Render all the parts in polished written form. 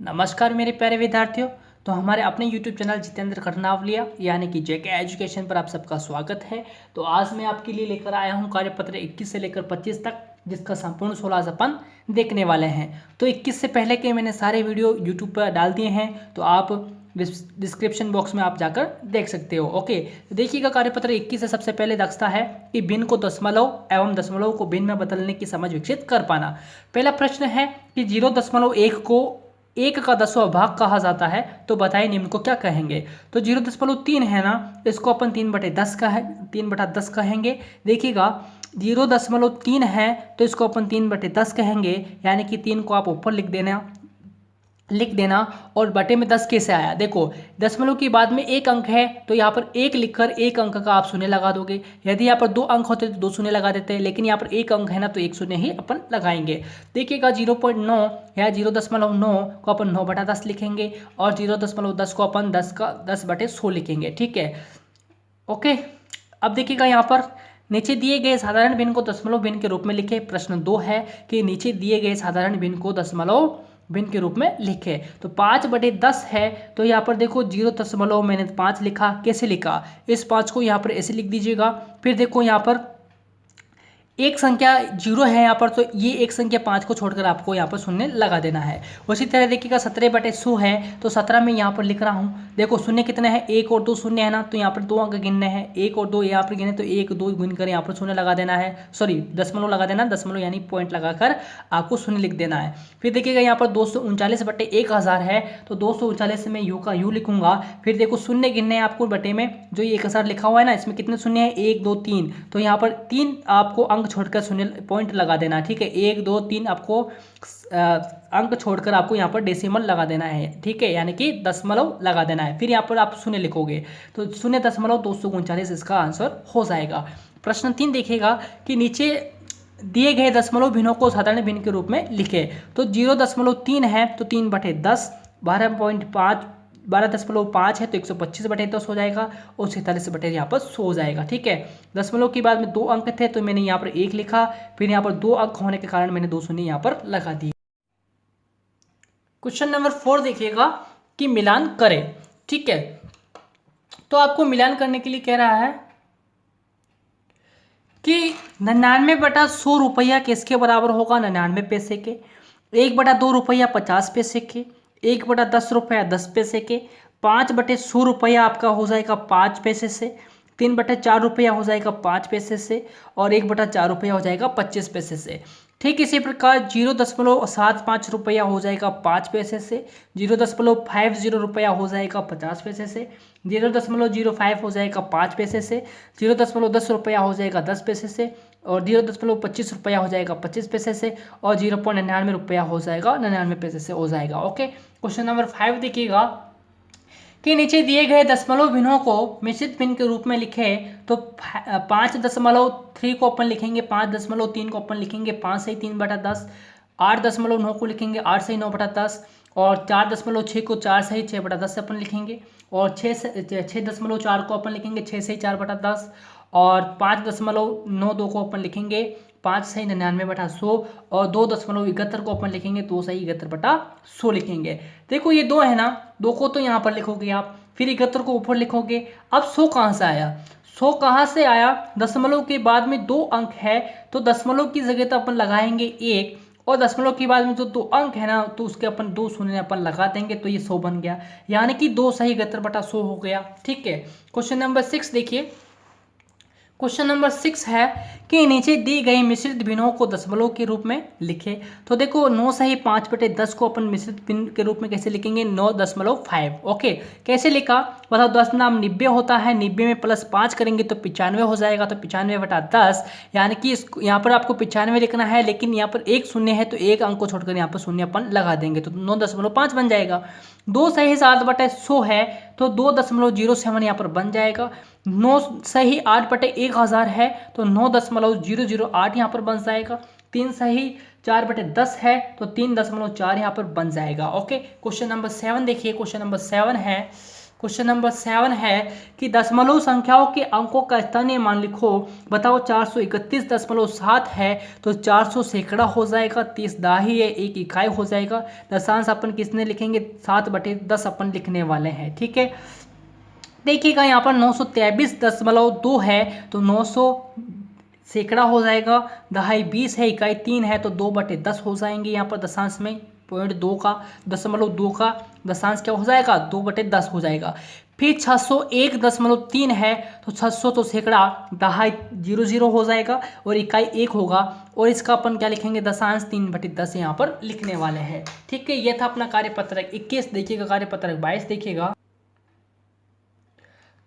नमस्कार मेरे प्यारे विद्यार्थियों। तो हमारे अपने YouTube चैनल जितेंद्र खरनावलिया यानी कि जेके एजुकेशन पर आप सबका स्वागत है। तो आज मैं आपके लिए लेकर आया हूं कार्यपत्र 21 से लेकर 25 तक, जिसका संपूर्ण 16 अपन देखने वाले हैं। तो 21 से पहले के मैंने सारे वीडियो YouTube पर डाल दिए हैं, तो आप डिस्क्रिप्शन बॉक्स में आप जाकर देख सकते हो। ओके, तो देखिएगा कार्यपत्र 21 से सबसे पहले दक्षता है कि भिन्न को दशमलव एवं दशमलव को भिन्न में बदलने की समझ विकसित कर पाना। पहला प्रश्न है कि 0.1 को 1 का 10वां भाग कहा जाता है, तो बताइए निम्न को क्या कहेंगे। तो 0.3 है ना, इसको अपन 3/10 का है 3/10 कहेंगे। देखिएगा 0.3 है तो इसको अपन 3/10 कहेंगे, यानी कि 3 को आप ऊपर लिख देना और बटे में 10 कैसे आया। देखो दशमलव के बाद में एक अंक है तो यहाँ पर एक लिखकर एक अंक का आप शून्य लगा दोगे। यदि यहाँ पर 2 अंक होते तो 2 शून्य लगा देते हैं, लेकिन यहाँ पर एक अंक है ना तो एक शून्य ही अपन लगाएंगे। देखिएगा 0.9 या 0.9 को अपन 9/10 लिखेंगे और 0.10 को अपन 10/100 लिखेंगे। ठीक है, ओके। अब देखिएगा यहाँ पर नीचे दिए गए साधारण भिन्न को दशमलव भिन्न के रूप में लिखे। प्रश्न 2 है कि नीचे दिए गए साधारण भिन्न को दशमलव भिन्न के रूप में लिखे। तो 5/10 है तो यहाँ पर देखो 0 मैंने 5 लिखा। कैसे लिखा, इस 5 को यहाँ पर ऐसे लिख दीजिएगा। फिर देखो यहाँ पर एक संख्या 0 है यहाँ पर, तो ये एक संख्या 5 को छोड़कर आपको यहाँ पर शून्य लगा देना है। उसी तरह देखिएगा 17/100 है तो 17 में यहाँ पर लिख रहा हूँ। देखो शून्य कितने हैं, 1 और 2 शून्य है ना, तो यहाँ पर 2 अंक गिनने हैं। 1 और 2 यहाँ पर गिने तो 1 2 गिनकर यहाँ पर शून्य लगा देना है, सॉरी दशमलव लगा देना, दशमलव यानी पॉइंट लगाकर आपको शून्य लिख देना है। फिर देखिएगा यहाँ पर 239/1000 है तो 239 में यू का यू लिखूंगा। फिर देखो शून्य गिनने हैं आपको बटे में, जो ये 1000 लिखा हुआ है ना, इसमें कितने शून्य है, 1 2 3, तो यहाँ पर 3 आपको अंक छोड़कर शून्य पॉइंट लगा देना। ठीक है, 1 2 3 आपको अंक छोड़कर आपको यहाँ पर डेसिमल लगा देना है। ठीक है, यानी कि दशमलव लगा देना है। फिर यहाँ पर आप शून्य लिखोगे तो 0.239 इसका आंसर हो जाएगा। प्रश्न 3 देखिएगा कि नीचे दिए गए दशमलव भिन्नों को साधारण भिन्न के रूप में लिखे। तो 0.3 है तो 3/10, 12.5 है तो 125/10 हो जाएगा और 46 यहाँ पर 100 हो जाएगा। ठीक है, दशमलव के बाद में 2 अंक थे तो मैंने यहाँ पर 1 लिखा। फिर यहाँ पर 2 अंक होने के कारण मैंने 2 शून्य यहाँ पर लगा दिए। क्वेश्चन नंबर 4 देखिएगा कि मिलान करें। ठीक है, तो आपको मिलान करने के लिए कह रहा है कि 99/100 रुपया किसके बराबर होगा, 99 पैसे के। 1/2 रुपया 50 पैसे के। 1/10 रुपया 10 पैसे के। 5/100 रुपया आपका हो जाएगा 5 पैसे से। 3/4 रुपया हो जाएगा 5 पैसे से और 1/4 रुपया हो जाएगा 25 पैसे से। ठीक इसी प्रकार 0.75 रुपया हो जाएगा 5 पैसे से। 0.50 रुपया हो जाएगा 50 पैसे से। 0.05 हो जाएगा 5 पैसे से। 0.10 रुपया हो जाएगा 10 पैसे से और 0.25 रुपया हो जाएगा 25 पैसे से और 0.99 रुपया हो जाएगा 99 पैसे से हो जाएगा। ओके, क्वेश्चन नंबर 5 देखिएगा कि नीचे दिए गए दशमलव भिन्नों को मिश्रित भिन्न के रूप में लिखे। तो 5.3 को अपन लिखेंगे, 5.3 को अपन लिखेंगे 5 से 3/10, 8.9 को लिखेंगे 8 से 9/10 और 4.6 को 4 से 6/10 से अपन लिखेंगे और 6.4 को अपन लिखेंगे 6 से 4/10 और 5.92 को अपन लिखेंगे 5 से 99/100 और 2.71 को अपन लिखेंगे 2 से 71/100 लिखेंगे। देखो ये 2 है ना, 2 को तो यहाँ पर लिखोगे आप, फिर 71 को ऊपर लिखोगे। अब 100 कहाँ से आया, 100 कहाँ से आया, दशमलव के बाद में 2 अंक है तो दशमलव की जगह तो अपन लगाएंगे 1 और दशमलव के बाद में जो 2 अंक है ना तो उसके अपन 2 शून्य अपन लगा देंगे तो ये 100 बन गया, यानी कि 2 से 71/100 हो गया। ठीक है, क्वेश्चन नंबर 6 देखिए। क्वेश्चन नंबर 6 है कि नीचे दी गई मिश्रित भिन्नों को दशमलव के रूप में लिखे। तो देखो 9 से 5/10 को अपन मिश्रित भिन्न के रूप में कैसे लिखेंगे, 9.5। ओके, कैसे लिखा बताओ। 10 नाम 90 होता है, 90 में +5 करेंगे तो 95 हो जाएगा, तो 95/10 यानी कि यहाँ पर आपको 95 लिखना है, लेकिन यहाँ पर एक शून्य है तो एक अंक को छोड़कर यहाँ पर शून्य अपन लगा देंगे तो 9.5 बन जाएगा। 2 से 7/100 है तो 2.07 यहाँ पर बन जाएगा। 9 से 8/1000 है तो 9.008 यहाँ पर बन जाएगा। 3 से 4/10 है तो 3.4 यहाँ पर बन जाएगा। ओके, क्वेश्चन नंबर 7 देखिए। क्वेश्चन नंबर 7 है क्वेश्चन नंबर 7 है कि दशमलव संख्याओं के अंकों का स्थानीय मान लिखो। बताओ 431.7 है तो 400 सैकड़ा हो जाएगा, 30 दाही है, 1 इकाई हो जाएगा। दशांश अपन किसने लिखेंगे, 7/10 अपन लिखने वाले हैं। ठीक है, देखिएगा यहाँ पर 923.2 है तो 900 सैकड़ा हो जाएगा, दहाई 20 है, इकाई 3 है तो 2/10 हो जाएंगे। यहाँ पर दशांश में 0.2 का 0.2 का दशांश क्या हो जाएगा, 2/10 हो जाएगा। फिर 601.3 है तो 600 तो सैकड़ा, दहाई 00 हो जाएगा और इकाई 1 होगा, और इसका अपन क्या लिखेंगे, दशांश 3/10 यहाँ पर लिखने वाले हैं। ठीक है, ये था अपना कार्यपत्रक 21। देखिएगा कार्यपत्रक 22 देखिएगा।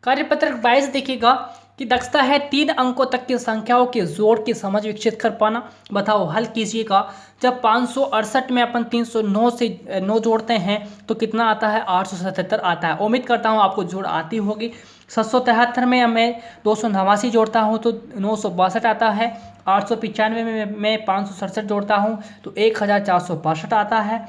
कार्यपत्रक 22 देखिएगा कि दक्षता है 3 अंकों तक की संख्याओं के जोड़ की समझ विकसित कर पाना। बताओ हल कीजिएगा। जब 568 में अपन 309 से 9 जोड़ते हैं तो कितना आता है, 877 आता है। उम्मीद करता हूँ आपको जोड़ आती होगी। 773 में मैं 289 जोड़ता हूँ तो 962 आता है। 895 में मैं 567 जोड़ता हूँ तो 1462 आता है।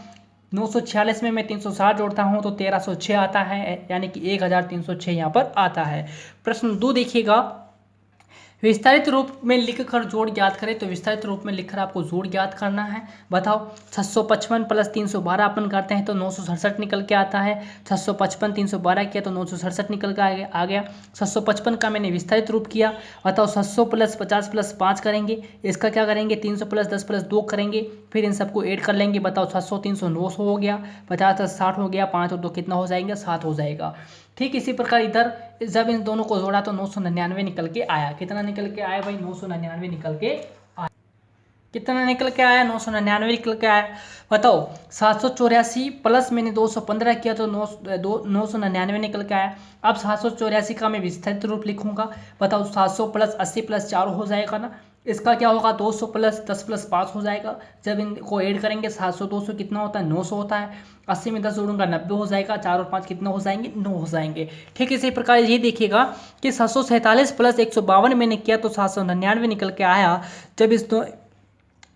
946 में मैं 360 जोड़ता हूं तो 1306 आता है, यानी कि 1306 यहाँ पर आता है। प्रश्न 2 देखिएगा, विस्तारित रूप में लिखकर जोड़ ज्ञात करें। तो विस्तारित रूप में लिखकर आपको जोड़ ज्ञात करना है। बताओ 655 प्लस 312 अपन करते हैं तो 967 निकल के आता है। 655 312 किया तो 967 निकल के आ गया। 655 का मैंने विस्तारित रूप किया। बताओ 700 प्लस 50 प्लस 5 करेंगे, इसका क्या करेंगे, 300 प्लस 10 प्लस 2 करेंगे, फिर इन सबको ऐड कर लेंगे। बताओ 700 300 900 हो गया, 50 10 60 हो गया, 5 और 2 कितना हो जाएंगे, 7 हो जाएगा। ठीक इसी प्रकार इधर जब इन दोनों को जोड़ा तो 999 निकल के आया। कितना निकल के आया भाई, 999 निकल के आया। कितना निकल के आया, 999 निकल के आया। बताओ 784 प्लस मैंने 215 किया तो 999 निकल के आया। अब 784 का मैं विस्तारित रूप लिखूंगा। बताओ 700 प्लस 80 प्लस 4 हो जाएगा ना, इसका क्या होगा, 200 प्लस 10 प्लस 5 हो जाएगा। जब इनको ऐड करेंगे 700 200 कितना होता है, 900 होता है। 80 में 10 जोड़ूंगा 90 हो जाएगा। 4 और 5 कितना हो जाएंगे, 9 हो जाएंगे। ठीक इसी प्रकार ये देखिएगा कि 747 प्लस 152 मैंने किया तो 799 निकल के आया। जब इस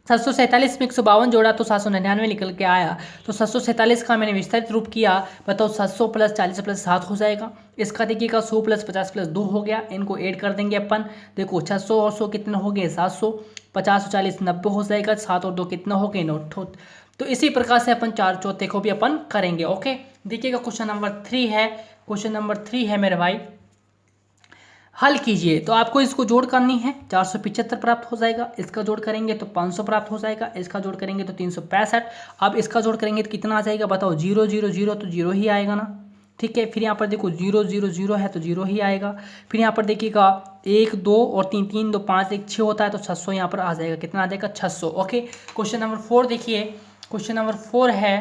747 में 152 जोड़ा तो 799 निकल के आया। तो 747 का मैंने विस्तारित रूप किया। बताओ 700 प्लस 40 प्लस 7 हो जाएगा। इसका देखिएगा 100 प्लस 50 प्लस 2 हो गया। इनको ऐड कर देंगे अपन। देखो 600 और 100 कितने हो गए, 700, 50 और 40 90 हो जाएगा। 7 और 2 कितना हो गए, 9। तो इसी प्रकार से अपन 4 चौथे को भी अपन करेंगे। ओके, देखिएगा क्वेश्चन नंबर 3 है। क्वेश्चन नंबर 3 है मेरे भाई, हल कीजिए। तो आपको इसको जोड़ करनी है, 475 प्राप्त हो जाएगा। इसका जोड़ करेंगे तो 500 प्राप्त हो जाएगा। इसका जोड़ करेंगे तो 365। अब इसका जोड़ करेंगे तो कितना आ जाएगा, बताओ 0 0 0 तो 0 ही आएगा ना। ठीक है, फिर यहाँ पर देखो 0 0 0 है तो 0 ही आएगा। फिर यहाँ पर देखिएगा 1 2 और 3 3 2 5 1 6 होता है तो 600 यहाँ पर आ जाएगा। कितना आ जाएगा, 600। ओके, क्वेश्चन नंबर 4 देखिए। क्वेश्चन नंबर 4 है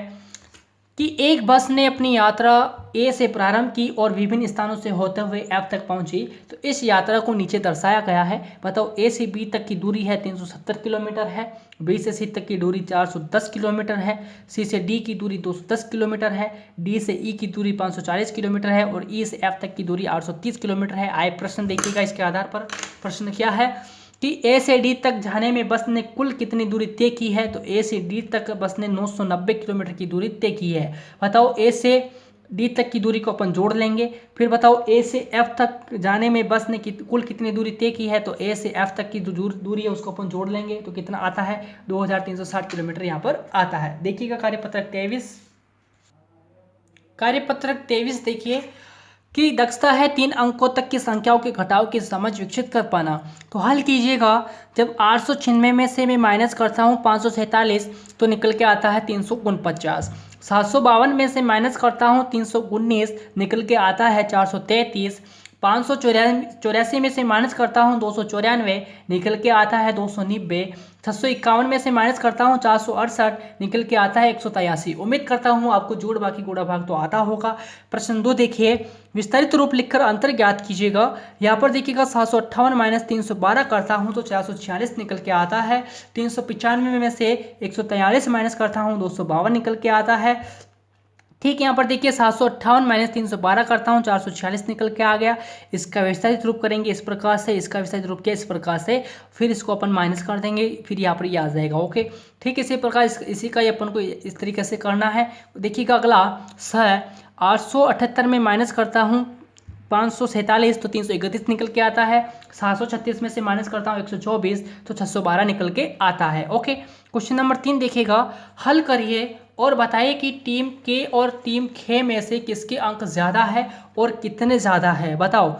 कि एक बस ने अपनी यात्रा ए से प्रारंभ की और विभिन्न स्थानों से होते हुए एफ तक पहुंची। तो इस यात्रा को नीचे दर्शाया गया है। बताओ ए से बी तक की दूरी है 370 किलोमीटर है, बी से सी तक की दूरी 410 किलोमीटर है, सी से डी की दूरी 210 किलोमीटर है, डी से ई की दूरी 540 किलोमीटर है और ई से एफ तक की दूरी 830 किलोमीटर है। आए प्रश्न देखिएगा इसके आधार पर। प्रश्न क्या है कि ए से डी तक जाने में बस ने कुल कितनी दूरी तय की है। तो ए से डी तक बस ने 990 किलोमीटर की दूरी तय की है। बताओ ए से डी तक की दूरी को अपन जोड़ लेंगे। फिर बताओ ए से एफ तक जाने में बस ने कुल कितनी दूरी तय की है। तो ए से एफ तक की जो दूरी है उसको अपन जोड़ लेंगे तो कितना आता है, 2360 किलोमीटर यहाँ पर आता है। देखिएगा कार्यपत्रक 23। कार्यपत्रक 23 देखिए कि दक्षता है 3 अंकों तक की संख्याओं के घटाव की समझ विकसित कर पाना। तो हल कीजिएगा। जब 896 में से मैं माइनस करता हूँ 547 तो निकल के आता है 349। 752 में से माइनस करता हूँ 319 निकल के आता है 433। 584 में से माइनस करता हूँ 294 निकल के आता है 290। 651 में से माइनस करता हूँ 468 निकल के आता है 183। उम्मीद करता हूँ आपको जोड़ बाकी गुणा भाग तो आता होगा। प्रश्न 2 देखिए, विस्तारित रूप लिखकर अंतर ज्ञात कीजिएगा। यहाँ पर देखिएगा 758 माइनस 312 करता हूँ तो 446 निकल के आता है। 395 में से 143 माइनस करता हूँ 252 निकल के आता है। ठीक है, यहाँ पर देखिए 758 माइनस 312 करता हूँ, 446 निकल के आ गया। इसका विस्तारित रूप करेंगे इस प्रकार से, इसका विस्तारित रूप किया इस प्रकार से, फिर इसको अपन माइनस कर देंगे, फिर यहाँ पर ये आ जाएगा। ओके, ठीक है, इसी प्रकार इसी का ये अपन को इस तरीके से करना है। देखिएगा अगला 878 में माइनस करता हूँ 547 तो 331 निकल के आता है। 736 में से माइनस करता हूँ 124 तो 612 निकल के आता है। ओके, क्वेश्चन नंबर 3 देखिएगा, हल करिए और बताइए कि टीम के और टीम खे में से किसके अंक ज़्यादा है और कितने ज़्यादा है। बताओ,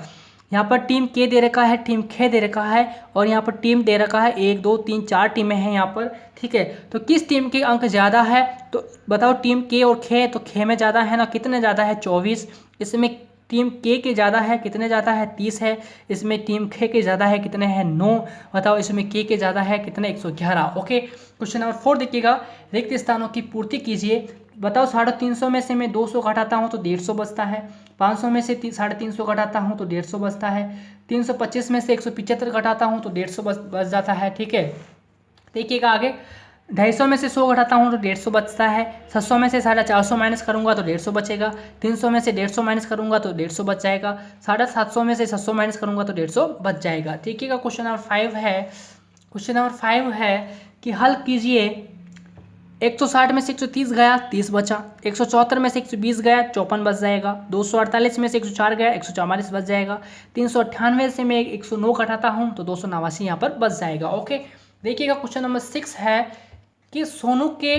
यहाँ पर टीम के दे रखा है, टीम खे दे रखा है, और यहाँ पर टीम दे रखा है 1 2 3 4 टीमें हैं यहाँ पर। ठीक है, तो किस टीम के अंक ज़्यादा है, तो बताओ टीम के और खे, तो खे में ज़्यादा है ना, कितने ज़्यादा है 24। इसमें टीम के ज़्यादा है, कितने ज़्यादा है 30 है। इसमें टीम खे के ज़्यादा है, कितने हैं 9। बताओ इसमें के ज़्यादा है, कितने 111। ओके, क्वेश्चन नंबर 4 देखिएगा, रिक्त स्थानों की पूर्ति कीजिए। बताओ 350 में से मैं 200 घटाता हूँ तो 150 बचता है। 500 में से 350 घटाता हूँ तो 150 बचता है। 325 में से 175 घटाता हूँ तो 150 बच जाता है। ठीक है, देखिएगा आगे, 250 में से 100 घटाता हूँ तो 150 बचता है। 700 में से 450 माइनस करूँगा तो 150 बचेगा। 300 में से 150 माइनस करूँगा तो 150 बच जाएगा। 750 में से 700 माइनस करूँगा तो 150 बच जाएगा। ठीक है, क्वेश्चन नंबर 5 है, क्वेश्चन नंबर 5 है कि हल कीजिए। 160 में से 130 गया, 30 बचा। 174 में से 120 गया, 54 बच जाएगा। 248 में से 104 गया, 144 बच जाएगा। 398 से मैं 109 घटाता हूँ तो 289 यहाँ पर बच जाएगा। ओके, देखिएगा क्वेश्चन नंबर 6 है कि सोनू के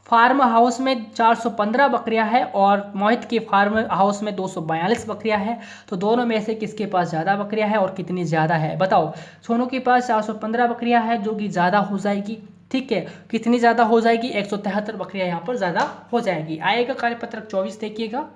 फार्म हाउस में 415 बकरियां हैं और मोहित के फार्म हाउस में 242 बकरियां हैं, तो दोनों में से किसके पास ज़्यादा बकरियां हैं और कितनी ज़्यादा है। बताओ, सोनू के पास 415 बकरियां हैं जो कि ज़्यादा हो जाएगी। ठीक है, कितनी ज़्यादा हो जाएगी, 173 बकरियां यहाँ पर ज़्यादा हो जाएगी। आएगा कार्यपत्रक 24 देखिएगा,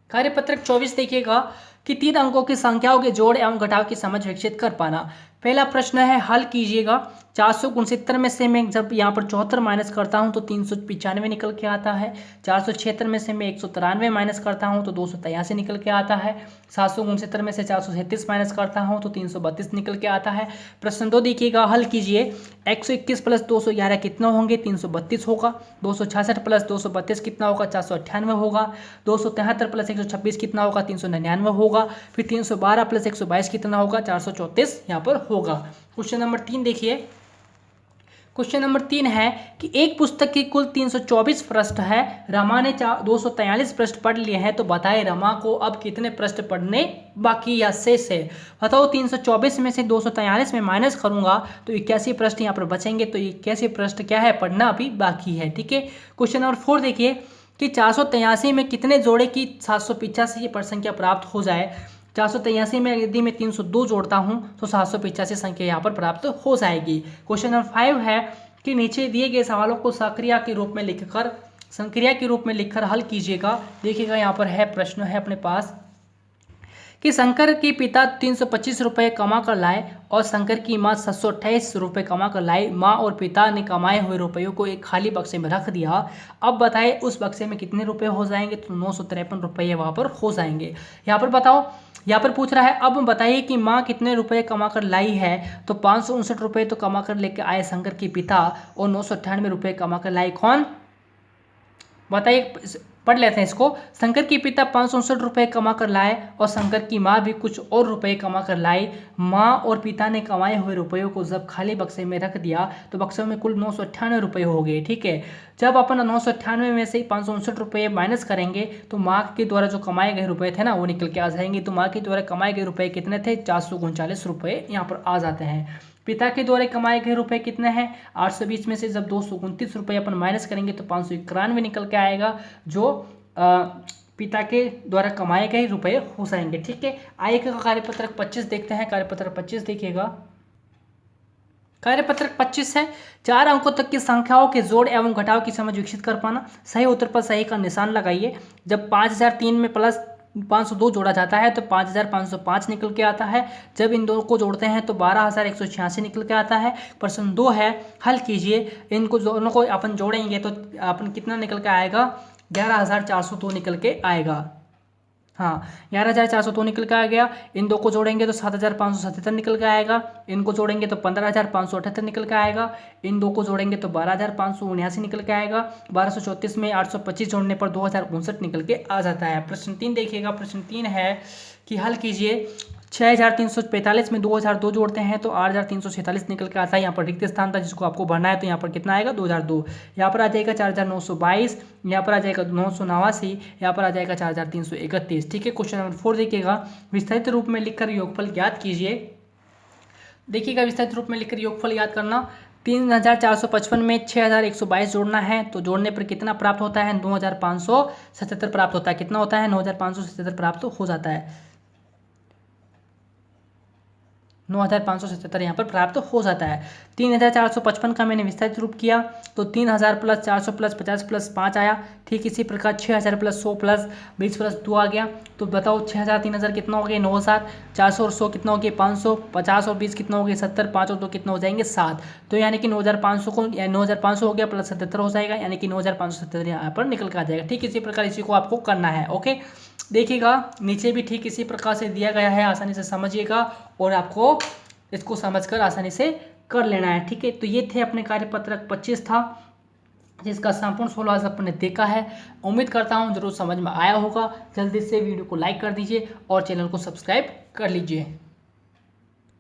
कार्यपत्रक 24 देखिएगा कि 3 अंकों की संख्याओं के जोड़ एवं घटाव की समझ विकसित कर पाना। पहला प्रश्न है, हल कीजिएगा। 469 में से मैं जब यहाँ पर 74 माइनस करता हूँ तो 395 निकल के आता है। 476 में से मैं 193 माइनस करता हूँ तो 283 निकल के आता है। 769 में से 437 माइनस करता हूँ तो 332 निकल के आता है। प्रश्न 2 देखिएगा, हल कीजिए। 121 प्लस 211 कितना होंगे, 332 होगा। 266 प्लस 232 कितना होगा, 498 होगा। 273 प्लस 126 कितना होगा, 399 होगा। फिर 312 प्लस 122 कितना होगा, 434 यहाँ पर होगा। क्वेश्चन नंबर 3 देखिए, क्वेश्चन नंबर 3 है कि एक पुस्तक की कुल 324 पृष्ठ है, रमा ने 243 पृष्ठ पढ़ लिए हैं, तो बताएं रमा को अब कितने पृष्ठ पढ़ने बाकी या शेष है। बताओ, 324 में से 243 में माइनस करूंगा तो 81 पृष्ठ यहाँ पर बचेंगे, तो 81 पृष्ठ क्या है, पढ़ना अभी बाकी है। ठीक है, क्वेश्चन नंबर 4 देखिए कि 483 में कितने जोड़े की 785 पर संख्या प्राप्त हो जाए। 483 में यदि मैं 302 जोड़ता हूं तो 785 संख्या यहाँ पर प्राप्त हो जाएगी। क्वेश्चन नंबर 5 है कि नीचे दिए गए सवालों को सक्रिया के रूप में लिखकर संक्रिया के रूप में लिखकर हल कीजिएगा। देखिएगा यहाँ पर है, प्रश्न है अपने पास कि शंकर के पिता 325 रुपये कमा कर लाए और शंकर की माँ 728 रुपये कमा कर लाई। माँ और पिता ने कमाए हुए रुपयों को एक खाली बक्से में रख दिया। अब बताएं उस बक्से में कितने रुपए हो जाएंगे, तो 953 रुपये वहाँ पर हो जाएंगे। यहाँ पर बताओ, यहाँ पर पूछ रहा है अब बताइए कि माँ कितने रुपए कमा कर लाई है, तो 559 रुपये तो कमा कर लेके आए शंकर के पिता और 998 रुपये कमा कर लाई कौन, बताइए, पढ़ लेते हैं इसको। शंकर के पिता 559 रुपये कमा कर लाए और शंकर की माँ भी कुछ और रुपए कमा कर लाई। माँ और पिता ने कमाए हुए रुपयों को जब खाली बक्से में रख दिया तो बक्से में कुल 998 रुपये हो गए। ठीक है, जब अपन 998 में से 559 रुपये माइनस करेंगे तो माँ के द्वारा जो कमाए गए रुपये थे ना वो निकल के आ जाएंगे। तो माँ के द्वारा कमाए गए रुपये कितने थे, 439 रुपये यहाँ पर आ जाते हैं। पिता के द्वारा कमाए गए रुपए कितने हैं, 820 में से जब 229 रुपये अपन माइनस करेंगे तो 591 निकल के आएगा, जो पिता के द्वारा कमाए गए रुपए हो जाएंगे। ठीक है, आइएगा कार्यपत्रक 25 देखते हैं। कार्यपत्रक 25 देखिएगा, कार्यपत्रक 25 है 4 अंकों तक की संख्याओं के जोड़ एवं घटाव की समझ विकसित कर पाना। सही उत्तर पर सही का निशान लगाइए। जब 5003 में प्लस 502 जोड़ा जाता है तो 5505 निकल के आता है। जब इन दोनों को जोड़ते हैं तो 12186 निकल के आता है। प्रश्न 2 है, हल कीजिए। इनको दोनों को अपन जोड़ेंगे तो अपन कितना निकल के आएगा, 11402 निकल के आएगा। हाँ, 11,400 तो निकल के आ गया। इन दो को जोड़ेंगे तो 7,577 निकल के आएगा। इनको जोड़ेंगे तो 15,578 निकल के आएगा। इन दो को जोड़ेंगे तो 12,579 निकल के आएगा। 1234 में 825 जोड़ने पर 2,059 निकल के आ जाता है। प्रश्न 3 देखिएगा। प्रश्न 3 है कि हल कीजिए 6,345 में 2,002 जोड़ते हैं तो 8,346 निकल के आता है। यहाँ पर रिक्त स्थान था जिसको आपको भरना है, तो यहाँ पर कितना आएगा 2,002। यहाँ पर आ जाएगा 4,922, यहाँ पर आ जाएगा 989, यहाँ पर आ जाएगा 4,331। ठीक है, क्वेश्चन नंबर 4 देखिएगा। विस्तारित रूप में लिखकर योगफल ज्ञात कीजिए। देखिएगा, विस्तारित रूप में लिखकर योगफल याद करना। 3,455 में 6,122 जोड़ना है तो जोड़ने पर कितना प्राप्त होता है? 9,577 प्राप्त होता है। कितना होता है? 9,577 प्राप्त हो जाता है। 9,577 यहाँ पर प्राप्त हो जाता है। 3,455 का मैंने विस्तारित रूप किया तो 3,000 प्लस 400 प्लस 50 प्लस 5 आया। ठीक इसी प्रकार 6,000 प्लस 100 प्लस 20 प्लस 2 आ गया। तो बताओ 6,000 3,000 कितना हो गया? 9,000। 400 और 100 कितना हो गया? 500। 50 और 20 कितना हो गया? 70। 5 और 2 कितना हो जाएंगे? 7। तो यानी कि 9,500 को 9,500 हो गया प्लस 77 हो जाएगा, यानी कि 9,577 यहाँ पर निकल कर आ जाएगा। ठीक इसी प्रकार इसी को आपको करना है। ओके, देखिएगा नीचे भी ठीक इसी प्रकार से दिया गया है, आसानी से समझिएगा और आपको इसको समझकर आसानी से कर लेना है। ठीक है, तो ये थे अपने कार्यपत्रक 25 था जिसका संपूर्ण सोल्व अपने देखा है। उम्मीद करता हूँ जरूर समझ में आया होगा। जल्दी से वीडियो को लाइक कर दीजिए और चैनल को सब्सक्राइब कर लीजिए।